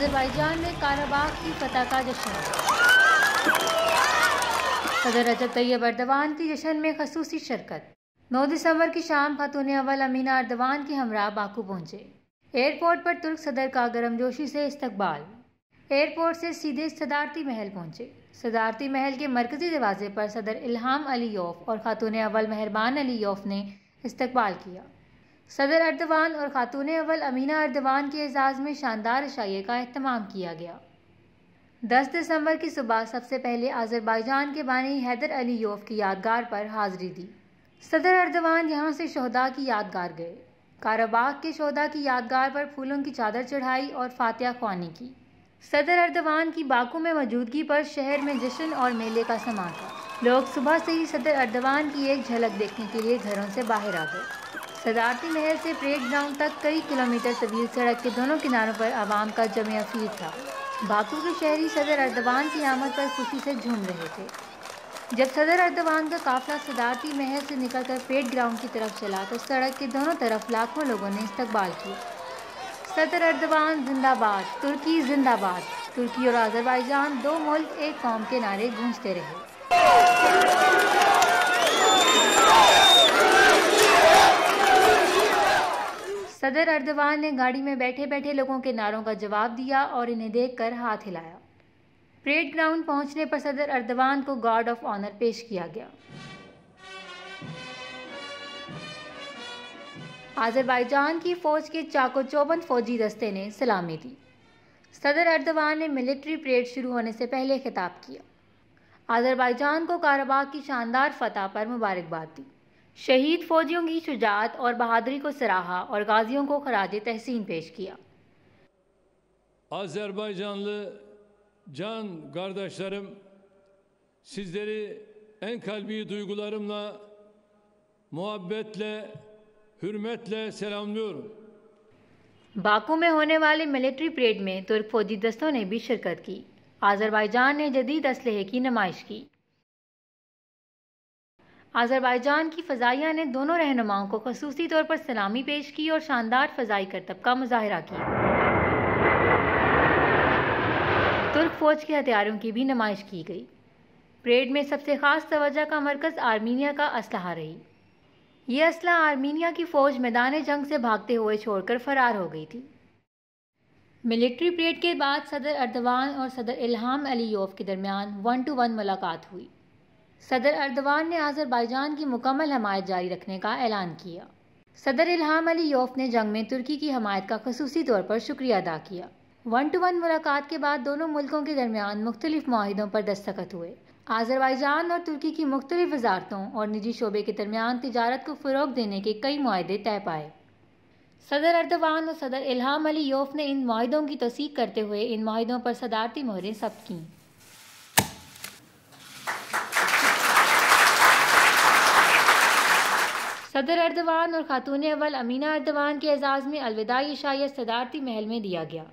آذربائیجان میں قراباغ کی فتح کا جشن۔ صدر رجب طیب ایردوان کی جشن میں خصوصی شرکت۔ 9 دسمبر کی شام خاتون اول امینا ایردوان کے ہمراہ باکو پہنچے۔ ایئرپورٹ پر ترک صدر کا گرمجوشی سے استقبال۔ ایئرپورٹ سے سیدھے صدارتی محل پہنچے۔ صدارتی محل کے مرکزی دروازے پر صدر الہام علیوف اور خاتون اول مہربان علیوف نے استقبال کیا۔ صدر ایردوان اور خاتون اول امینا ایردوان کے اعزاز میں شاندار عشائیے کا اہتمام کیا گیا۔ 10 دسمبر کی صبح سب سے پہلے آذربائیجان کے بانی حیدر علیوف کی یادگار پر حاضری دی۔ صدر ایردوان یہاں سے شہداء کی یادگار گئے۔ قراباغ کے شہداء کی یادگار پر پھولوں کی چادر چڑھائی اور فاتحہ خوانی کی۔ صدر ایردوان کی باکو میں موجودگی پر شہر میں جشن اور میلے کا سما تھا۔ لوگ صبح سے ہی صدر ایردوان کی ایک جھلک دیکھنے کے لیے گھروں سے باہر آ گئے۔ صدارتی محل سے پریڈ گراؤنڈ تک کئی کلومیٹر طویل سڑک کے دونوں کناروں پر عوام کا جمع افیل تھا۔ باکو کے شہری صدر ایردوان کی آمد پر خوشی سے جھوم رہے تھے۔ جب صدر ایردوان کا قافلہ صدارتی محل سے نکل کر پریڈ گراؤنڈ کی طرف چلا تو سڑک کے دونوں طرف لاکھوں لوگوں نے استقبال کیا۔ صدر ایردوان زندہ باد، ترکی زندہ باد۔ ترکی اور آذربائیجان دو ملک ایک قوم کے نعرے گونجتے رہے۔ صدر ایردوان نے گاڑی میں بیٹھے بیٹھے لوگوں کے نعروں کا جواب دیا اور انہیں دیکھ کر ہاتھ ہلایا۔ پریڈ گراؤنڈ پہنچنے پر صدر ایردوان کو گارڈ آف آنر پیش کیا گیا۔ آذربائیجان کی فوج کے چاق و چوبند فوجی دستے نے سلامی دی۔ صدر ایردوان نے ملٹری پریڈ شروع ہونے سے پہلے خطاب کیا۔ آذربائیجان کو قراباغ کی شاندار فتح پر مبارکباد دی۔ شہید فوجیوں کی شجاعت اور بہادری کو سراہا اور غازیوں کو خراج تحسین پیش کیا۔ Azerbaycanlı can kardeşlerim, sizleri en kalbi duygularımla, muhabbetle, hürmetle selamlıyorum. Baku میں ہونے والے ملٹری پریڈ میں ترک فوجی دستوں نے بھی شرکت کی۔ آذربائیجان نے جدید اسلحے کی نمائش کی۔ آذربائیجان کی فضائیہ نے دونوں رہنماؤں کو خصوصی طور پر سلامی پیش کی اور شاندار فضائی کرتب کا مظاہرہ کیا۔ ترک فوج کے ہتھیاروں کی بھی نمائش کی گئی۔ پریڈ میں سب سے خاص توجہ کا مرکز آرمینیا کا اسلحہ رہی۔ یہ اسلحہ آرمینیا کی فوج میدان جنگ سے بھاگتے ہوئے چھوڑ کر فرار ہو گئی تھی۔ ملٹری پریڈ کے بعد صدر ایردوان اور صدر الہام علیوف کے درمیان 1 to 1 ملاقات ہوئی۔ صدر ایردوان نے آذربائیجان کی مکمل حمایت جاری رکھنے کا اعلان کیا۔ صدر الہام علیوف نے جنگ میں ترکی کی حمایت کا خصوصی طور پر شکریہ ادا کیا۔ 1 to 1 ملاقات کے بعد دونوں ملکوں کے درمیان مختلف معاہدوں پر دستخط ہوئے۔ آذربائیجان اور ترکی کی مختلف وزارتوں اور نجی شعبے کے درمیان تجارت کو فروغ دینے کے کئی معاہدے طے پائے۔ صدر ایردوان اور صدر الہام علیوف نے ان معاہدوں کی توثیق کرتے ہوئے ان معاہدوں پر صدارتی مہریں ثبت کیں۔ صدر ایردوان اور خاتون اول امینا ایردوان کے اعزاز میں الوداعی عشائیہ صدارتی محل میں دیا گیا۔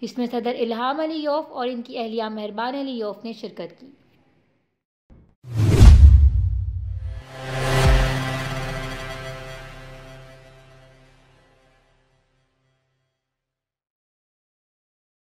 اس میں صدر الہام علیوف اور ان کی اہلیہ مہربان علیوف نے شرکت کی۔